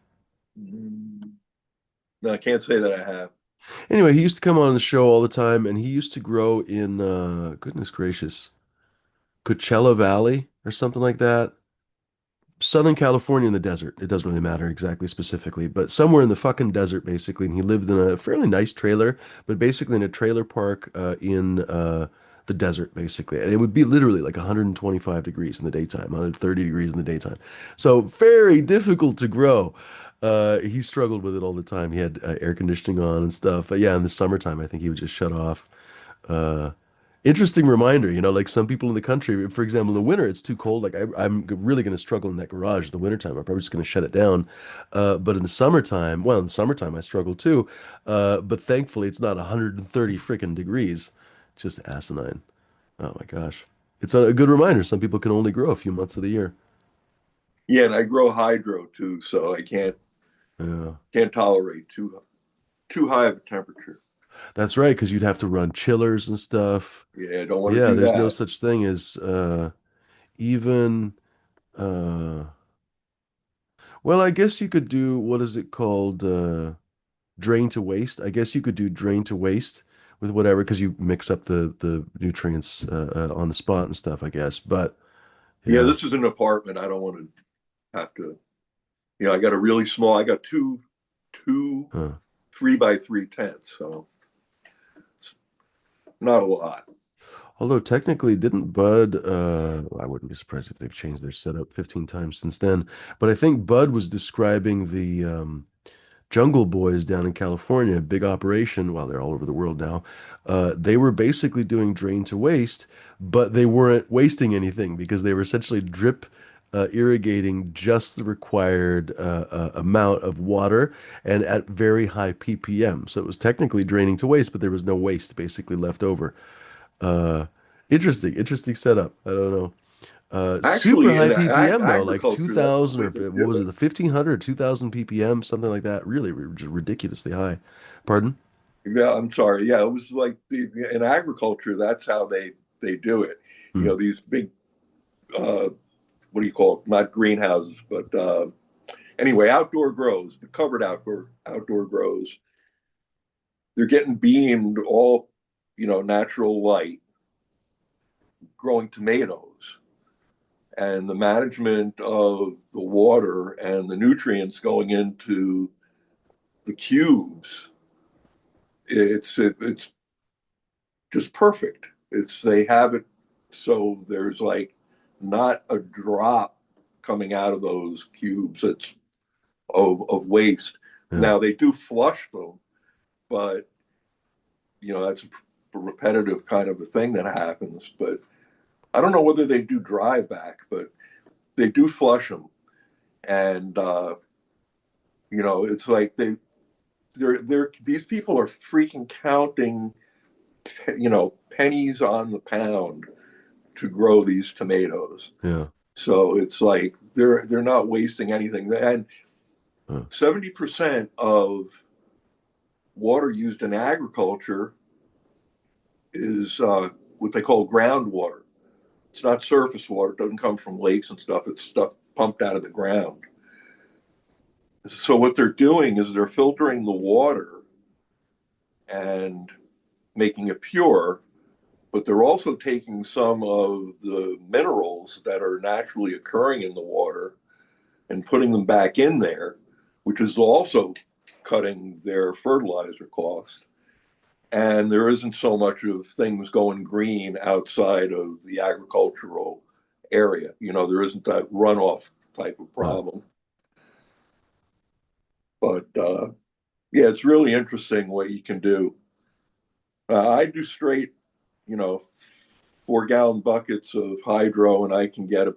no, I can't say that I have. Anyway, he used to come on the show all the time, and he used to grow in goodness gracious, Coachella Valley or something like that. Southern California in the desert. It doesn't really matter exactly specifically, but somewhere in the fucking desert, basically. And he lived in a fairly nice trailer, but basically in a trailer park in the desert, basically. And it would be literally like 125 degrees in the daytime, 130 degrees in the daytime. So very difficult to grow. He struggled with it all the time. He had air conditioning on and stuff. But yeah, in the summertime, I think he would just shut off. Uh, Interesting reminder, like some people in the country, for example, in the winter, it's too cold. Like I'm really going to struggle in that garage in the wintertime. I'm probably just going to shut it down. But in the summertime, well, in the summertime, I struggle too. But thankfully, it's not 130 freaking degrees. Just asinine. Oh my gosh. It's a good reminder. Some people can only grow a few months of the year. Yeah, and I grow hydro too, so I Yeah. can't tolerate too high of a temperature. That's right, because you'd have to run chillers and stuff. Yeah, I don't want to Yeah, do there's no that. such thing as even uh well, I guess you could do what is it called? Drain to waste. I guess you could do drain to waste with whatever because you mix up the nutrients on the spot and stuff, I guess. But Yeah, yeah, this is an apartment. I don't want to have to. I got a really small. I got two huh. 3x3 tents, so it's not a lot. Although technically, didn't Bud? I wouldn't be surprised if they've changed their setup 15 times since then. But I think Bud was describing the Jungle Boys down in California, big operation. Well, they're all over the world now. They were basically doing drain to waste, but they weren't wasting anything because they were essentially drip irrigating just the required amount of water and at very high ppm. So it was technically draining to waste, but there was no waste basically left over. Uh, interesting setup. I don't know. Super Actually, high in ppm though, like agriculture, that's the 2000 or way they what do was it, it. the 1500 or 2000 ppm, something like that. Really, just ridiculously high. Pardon? Yeah, I'm sorry. Yeah, it was like in agriculture, that's how they do it. Hmm. These big uh, what do you call it? Not greenhouses, but anyway, outdoor grows, the covered outdoor grows. They're getting beamed all natural light, growing tomatoes, and the management of the water and the nutrients going into the cubes. It's just perfect. They have it so there's like not a drop coming out of those cubes. It's of waste. Yeah. Now they do flush them, but that's a repetitive kind of a thing that happens. But I don't know whether they do dry back, but they do flush them, and it's like they're these people are freaking counting, pennies on the pound to grow these tomatoes. Yeah. So it's like they're not wasting anything, and Huh. 70% of water used in agriculture is what they call groundwater. It's not surface water. It doesn't come from lakes and stuff. It's stuff pumped out of the ground. So what they're doing is they're filtering the water and making it pure, but they're also taking some of the minerals that are naturally occurring in the water and putting them back in there, which is also cutting their fertilizer cost. And there isn't so much of things going green outside of the agricultural area. There isn't that runoff type of Huh. problem. But yeah, it's really interesting what you can do. I do straight, you know, 4 gallon buckets of hydro, and I can get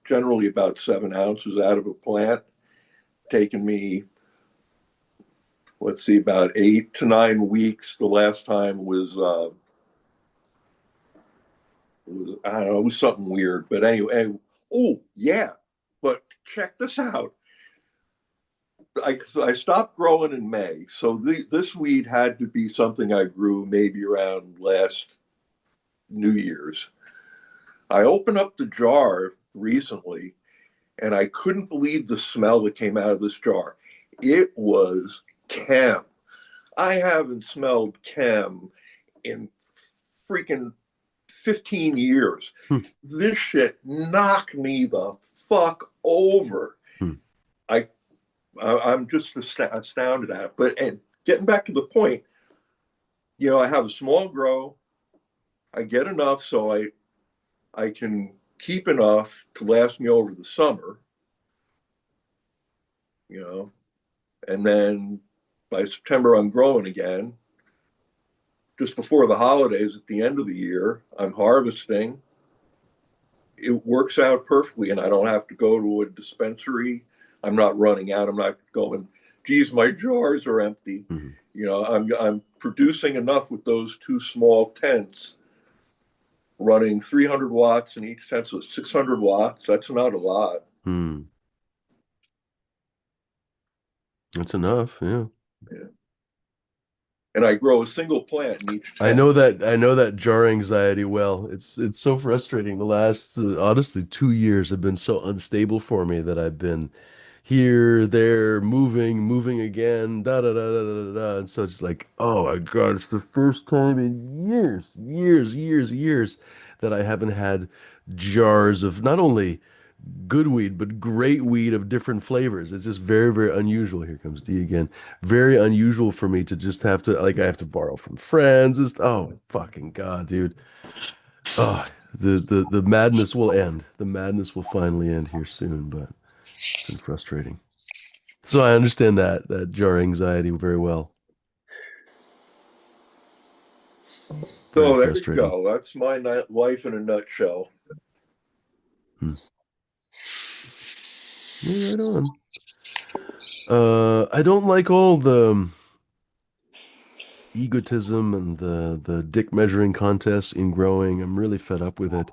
generally about 7 ounces out of a plant. Taking me, let's see, about 8 to 9 weeks. The last time was I don't know, it was something weird. But anyway, oh yeah. But check this out. I stopped growing in May, so this weed had to be something I grew maybe around last New Year's. I opened up the jar recently, and I couldn't believe the smell that came out of this jar. It was chem. I haven't smelled chem in freaking 15 years. Hmm. This shit knocked me the fuck over. Hmm. I, I'm just astounded at it. But and getting back to the point, I have a small grow. I get enough so I can keep enough to last me over the summer, you know, and then by September I'm growing again. Just before the holidays at the end of the year, I'm harvesting. It works out perfectly, and I don't have to go to a dispensary. I'm not running out. I'm not going, geez, my jars are empty. Mhm. I'm producing enough with those two small tents, running 300 watts in each tent, so 600 watts. That's not a lot. Hmm. That's enough. Yeah. Yeah. And I grow a single plant in each I tent. know that I know that jar anxiety well. It's so frustrating. The last honestly 2 years have been so unstable for me that I've been here, there, moving again, da da da da da da. Da. And so it's like, oh my God, it's the first time in years that I haven't had jars of not only good weed, but great weed of different flavors. It's just very, very unusual. Here comes D again. Very unusual for me to just have to like I have to borrow from friends. Oh fucking God, dude. Oh, the madness will end. The madness will finally end here soon, but it's been frustrating. So I understand that jar anxiety very well. Very So there you frustrating. go. That's my life in a nutshell. Hmm. Yeah, right on. I don't like all the egotism and the dick measuring contests in growing. I'm really fed up with it.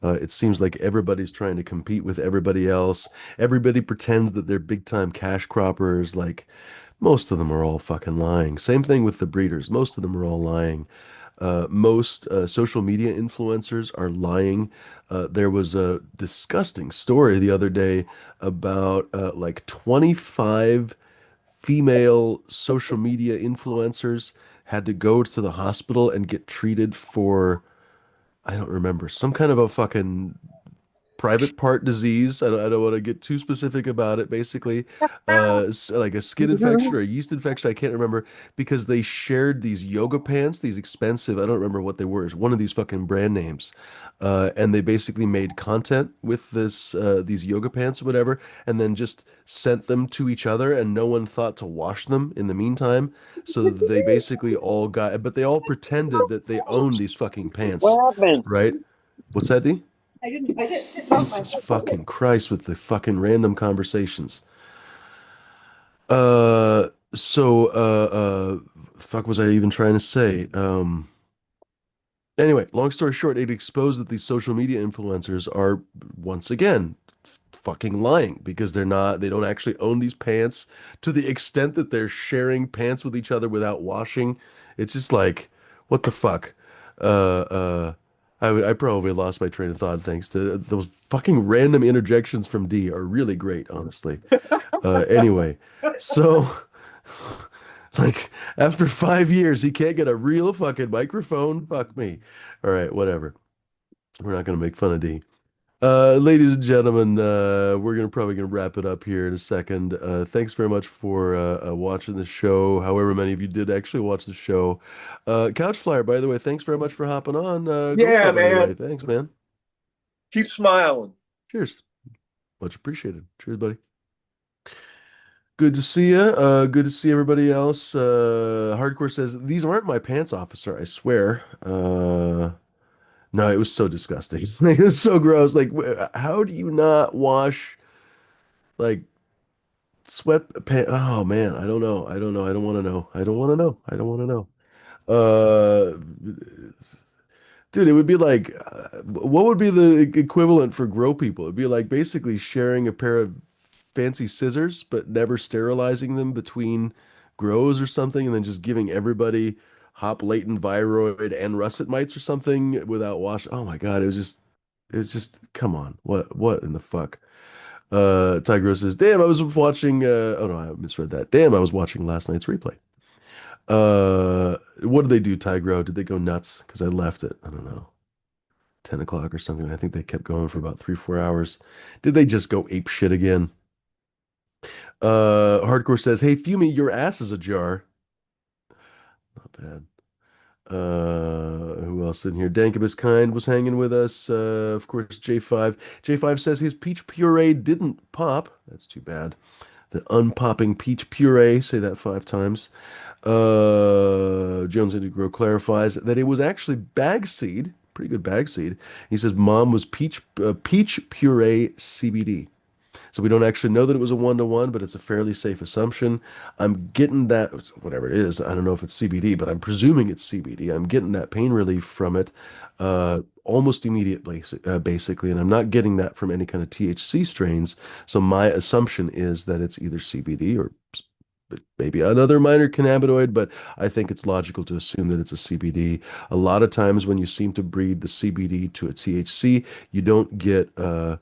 It seems like everybody's trying to compete with everybody else. Everybody pretends that they're big time cash croppers. Like most of them are all fucking lying. Same thing with the breeders. Most of them are all lying. Most social media influencers are lying. There was a disgusting story the other day about like 25 female social media influencers had to go to the hospital and get treated for, I don't remember, some kind of a fucking private part disease. I don't want to get too specific about it. Basically, like a skin infection or a yeast infection. I can't remember because they shared these yoga pants, these expensive. I don't remember what they were. It's one of these fucking brand names, and they basically made content with these yoga pants or whatever, and then just sent them to each other, and no one thought to wash them in the meantime. So they basically all got, but they all pretended that they owned these fucking pants, What happened? right? What's that, D? I didn't. I sit on my Jesus fucking Christ with the fucking random conversations. Fuck was I even trying to say? Anyway, long story short, it exposed that these social media influencers are once again fucking lying because they don't actually own these pants to the extent that they're sharing pants with each other without washing. It's just like, what the fuck? Uh, uh, I probably lost my train of thought thanks to those fucking random interjections from D are really great, honestly. Anyway, so like after 5 years, he can't get a real fucking microphone. Fuck me. All right, whatever. We're not gonna make fun of D. Ladies and gentlemen, we're probably gonna wrap it up here in a second. Thanks very much for watching the show. However many of you did actually watch the show. Couch Flyer, by the way, thanks very much for hopping on. Yeah, Gopher, by the way, man. thanks, man. Keep smiling. Cheers. Much appreciated. Cheers, buddy. Good to see you. Good to see everybody else. Hardcore says, these aren't my pants, officer, I swear. No, it was so disgusting. It was so gross. Like, how do you not wash like sweatpants? Oh man, I don't know. I don't know. I don't want to know. I don't want to know. I don't want to know. Uh, Dude, it would be like, what would be the equivalent for grow people? It'd be like basically sharing a pair of fancy scissors, but never sterilizing them between grows or something, and then just giving everybody hop latent viroid and russet mites or something without wash. Oh my God, it was just, come on, what in the fuck? Tigro says, damn, I was watching. Oh no, I misread that. Damn, I was watching last night's replay. What did they do, Tigro? Did they go nuts? Because I left at, I don't know, 10 o'clock or something. I think they kept going for about 3, 4 hours. Did they just go ape shit again? Hardcore says, "Hey, Fumi, your ass is ajar." Not bad. Who else in here? Dankabus Kind was hanging with us. Of course, J5. J5 says his peach puree didn't pop. That's too bad. The unpopping peach puree. Say that 5 times. Jones Into Grow clarifies that it was actually bag seed. Pretty good bag seed. He says mom was peach puree CBD. So we don't actually know that it was a 1-to-1, but it's a fairly safe assumption. I'm getting that, whatever it is, I don't know if it's CBD, but I'm presuming it's CBD. I'm getting that pain relief from it almost immediately, basically, and I'm not getting that from any kind of THC strains. So my assumption is that it's either CBD or maybe another minor cannabinoid, but I think it's logical to assume that it's a CBD. A lot of times when you seem to breed the CBD to a THC, you don't get uh,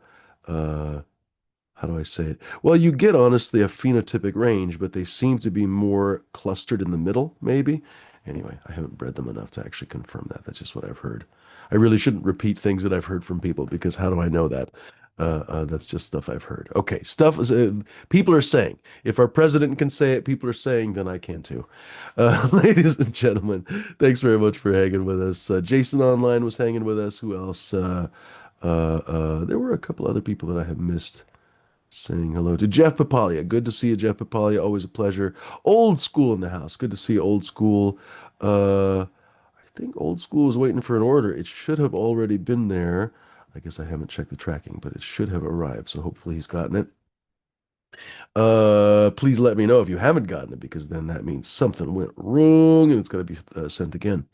how do I say it? Well, you get honestly a phenotypic range, but they seem to be more clustered in the middle, maybe. Anyway, I haven't bred them enough to actually confirm that. That's just what I've heard. I really shouldn't repeat things that I've heard from people because how do I know that? That's just stuff I've heard. Okay, stuff is people are saying. If our president can say it, people are saying, then I can too. Ladies and gentlemen, thanks very much for hanging with us. Jason Online was hanging with us. Who else? There were a couple other people that I have missed saying hello to Jeff Papalia. Good to see you, Jeff Papalia. Always a pleasure. Old School in the house. Good to see you, Old School. I think Old School was waiting for an order. It should have already been there. I guess I haven't checked the tracking, but it should have arrived. So hopefully he's gotten it. Please let me know if you haven't gotten it because then that means something went wrong and it's got to be sent again.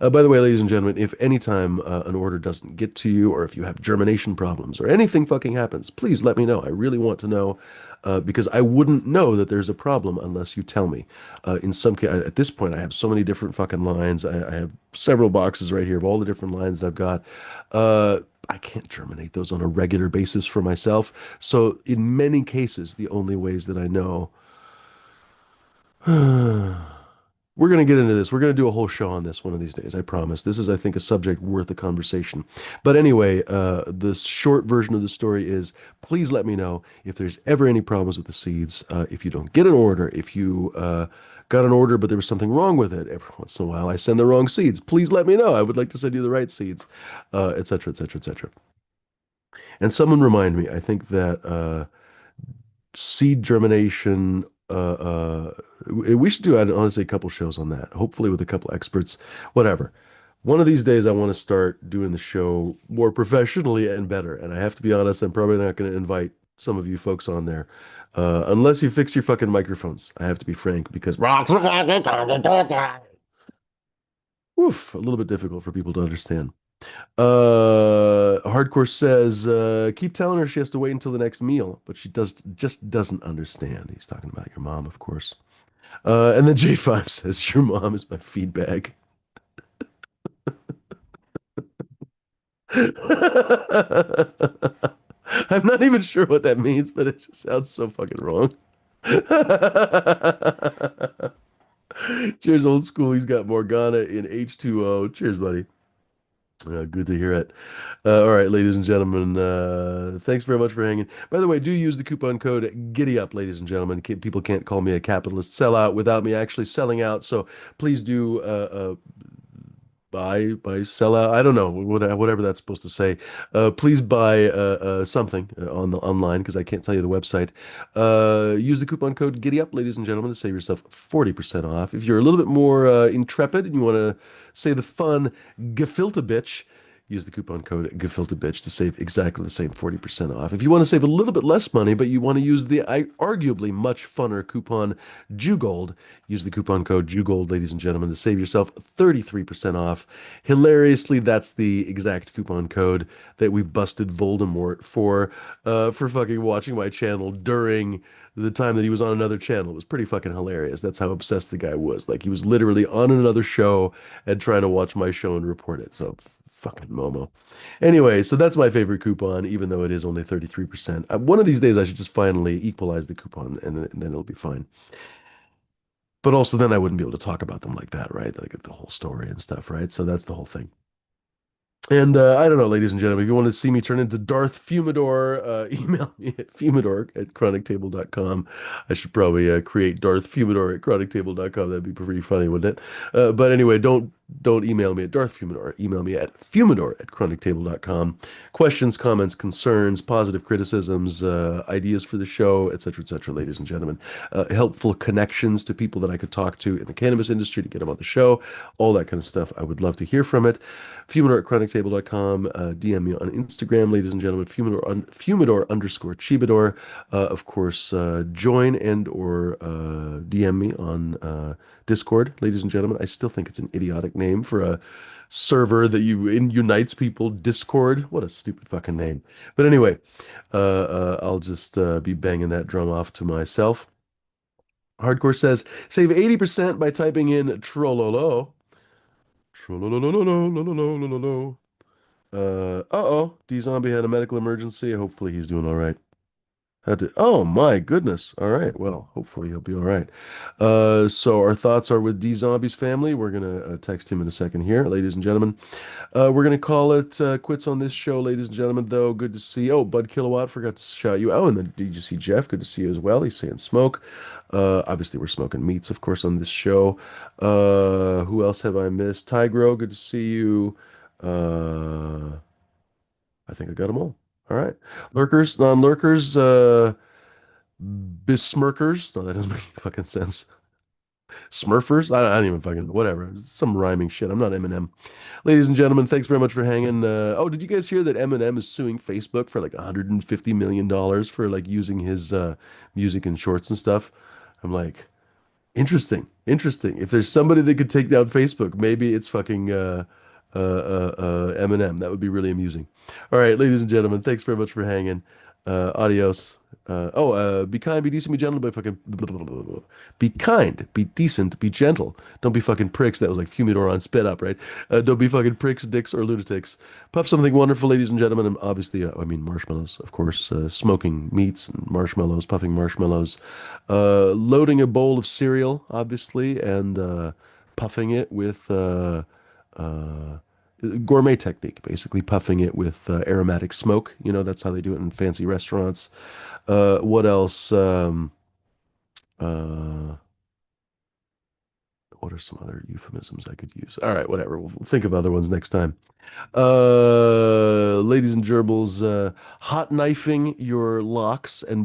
By the way, ladies and gentlemen, if anytime an order doesn't get to you or if you have germination problems or anything fucking happens, please let me know. I really want to know because I wouldn't know that there's a problem unless you tell me. In some case, at this point, I have so many different fucking lines. I have several boxes right here of all the different lines that I've got. I can't germinate those on a regular basis for myself. So in many cases, the only ways that I know, we're going to get into this. We're going to do a whole show on this one of these days. I promise. This is, I think, a subject worth a conversation. But anyway, the short version of the story is, please let me know if there's ever any problems with the seeds. If you don't get an order, if you got an order, but there was something wrong with it. Every once in a while, I send the wrong seeds. Please let me know. I would like to send you the right seeds, et cetera, et cetera, et cetera. And someone remind me, I think that seed germination, we should do, honestly, a couple shows on that, hopefully with a couple experts, whatever. One of these days, I want to start doing the show more professionally and better. And I have to be honest, I'm probably not going to invite some of you folks on there, unless you fix your fucking microphones. I have to be frank because, woof, a little bit difficult for people to understand. Hardcore says, keep telling her she has to wait until the next meal, but she just doesn't understand. He's talking about your mom, of course. And then J5 says, your mom is my feedback. I'm not even sure what that means, but it just sounds so fucking wrong. Cheers, Old School. He's got Morgana in H2O. Cheers, buddy. Good to hear it. All right, ladies and gentlemen, thanks very much for hanging. By the way, do use the coupon code Giddy Up, ladies and gentlemen. People can't call me a capitalist sellout without me actually selling out. So please do buy sell out. I don't know whatever that's supposed to say. Please buy something on the online because I can't tell you the website. Use the coupon code Giddy Up, ladies and gentlemen, to save yourself 40% off. If you're a little bit more intrepid and you want to say the fun gefilte bitch, use the coupon code gefilte bitch to save exactly the same 40% off. If you want to save a little bit less money, but you want to use the arguably much funner coupon Jugold, use the coupon code Jugold, ladies and gentlemen, to save yourself 33% off. Hilariously, that's the exact coupon code that we busted Voldemort for fucking watching my channel during the time that he was on another channel. It was pretty fucking hilarious. That's how obsessed the guy was. Like he was literally on another show and trying to watch my show and report it. So fucking Momo. Anyway, so that's my favorite coupon, even though it is only 33%. One of these days, I should just finally equalize the coupon and then it'll be fine. But also then I wouldn't be able to talk about them like that, right? Like the whole story and stuff, right? So that's the whole thing. And I don't know, ladies and gentlemen, if you want to see me turn into Darth Fumidor, email me at fumidor@chronictable.com. I should probably create Darth Fumidor at chronictable.com. That'd be pretty funny, wouldn't it? But anyway, don't email me at Darth Fumidor. Email me at fumidor@chronictable.com. Questions, comments, concerns, positive criticisms, ideas for the show, etc., ladies and gentlemen. Helpful connections to people that I could talk to in the cannabis industry to get them on the show, all that kind of stuff. I would love to hear from it. Fumidor@chronictable.com. DM me on Instagram, ladies and gentlemen. Fumidor_Chibador. Of course, join and or DM me on Discord, ladies and gentlemen. I still think it's an idiotic name for a server that unites people. Discord. What a stupid fucking name. But anyway, I'll just be banging that drum off to myself. Hardcore says, save 80% by typing in Trollolo. Trollololololololololololo. Uh-oh. D-Zombie had a medical emergency. Hopefully he's doing all right. Oh my goodness. All right. Well, hopefully he'll be all right. So our thoughts are with D-Zombie's family. We're gonna text him in a second here, ladies and gentlemen. We're gonna call it quits on this show, ladies and gentlemen. Though, good to see. Oh, Bud Kilowatt, forgot to shout you out. And then did you see Jeff? Good to see you as well. He's saying smoke. Obviously we're smoking meats, of course, on this show. Who else have I missed? Tigro, good to see you. I think I got them all. All right. Lurkers, non-lurkers, besmirkers. No, that doesn't make fucking sense. Smurfers? I don't even fucking, whatever. Some rhyming shit. I'm not Eminem. Ladies and gentlemen, thanks very much for hanging. Oh, did you guys hear that Eminem is suing Facebook for like $150 million for like using his music in shorts and stuff? I'm like, interesting, interesting. If there's somebody that could take down Facebook, maybe it's fucking Eminem. That would be really amusing. All right, ladies and gentlemen, thanks very much for hanging. Adios. Be kind, be decent, be gentle, but fucking be kind, be decent, be gentle. Don't be fucking pricks. That was like Fumidor on sped up, right? Don't be fucking pricks, dicks, or lunatics. Puff something wonderful, ladies and gentlemen. And obviously, I mean marshmallows, of course. Smoking meats and marshmallows, puffing marshmallows. Loading a bowl of cereal, obviously, and puffing it with gourmet technique, basically puffing it with aromatic smoke. You know, that's how they do it in fancy restaurants. What else? Uh, what are some other euphemisms I could use? All right, whatever. We'll think of other ones next time. Ladies and gerbils, hot knifing your locks and